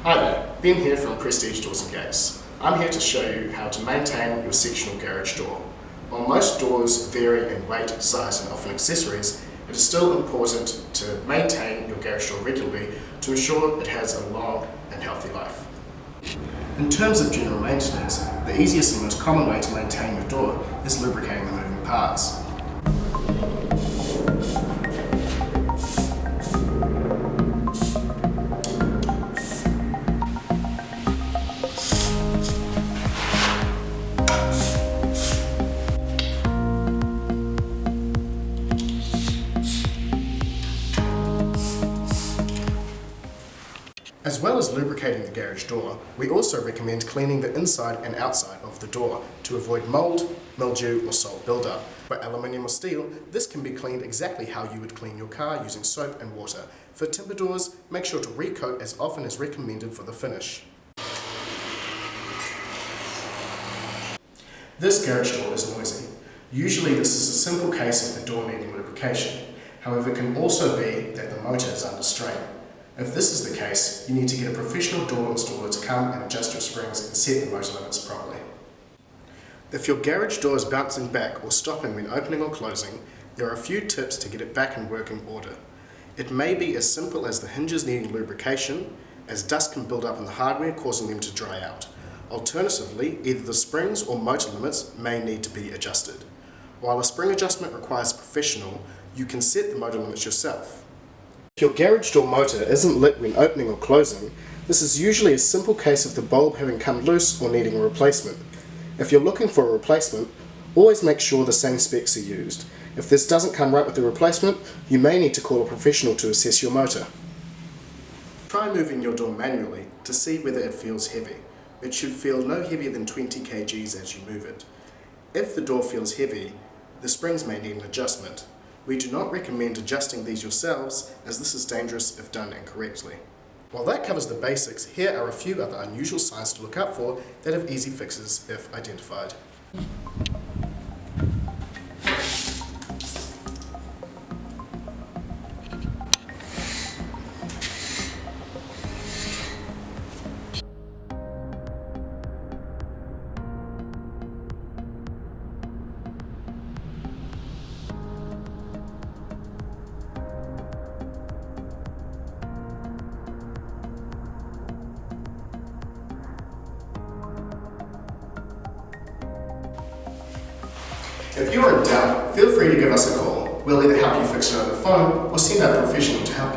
Hi there, Ben here from Prestige Doors and Gates. I'm here to show you how to maintain your sectional garage door. While most doors vary in weight, size and often accessories, it is still important to maintain your garage door regularly to ensure it has a long and healthy life. In terms of general maintenance, the easiest and most common way to maintain your door is lubricating the moving parts. As well as lubricating the garage door, we also recommend cleaning the inside and outside of the door to avoid mold, mildew or salt buildup. For aluminium or steel, this can be cleaned exactly how you would clean your car using soap and water. For timber doors, make sure to recoat as often as recommended for the finish. This garage door is noisy. Usually this is a simple case of the door needing lubrication. However, it can also be that the motor is under strain. If this is the case, you need to get a professional door installer to come and adjust your springs and set the motor limits properly. If your garage door is bouncing back or stopping when opening or closing, there are a few tips to get it back in working order. It may be as simple as the hinges needing lubrication, as dust can build up in the hardware causing them to dry out. Alternatively, either the springs or motor limits may need to be adjusted. While a spring adjustment requires a professional, you can set the motor limits yourself. If your garage door motor isn't lit when opening or closing, this is usually a simple case of the bulb having come loose or needing a replacement. If you're looking for a replacement, always make sure the same specs are used. If this doesn't come right with the replacement, you may need to call a professional to assess your motor. Try moving your door manually to see whether it feels heavy. It should feel no heavier than 20 kgs as you move it. If the door feels heavy, the springs may need an adjustment. We do not recommend adjusting these yourselves, as this is dangerous if done incorrectly. While that covers the basics, here are a few other unusual signs to look out for that have easy fixes if identified. If you are in doubt, feel free to give us a call. We'll either help you fix it over the phone or send our professional to help you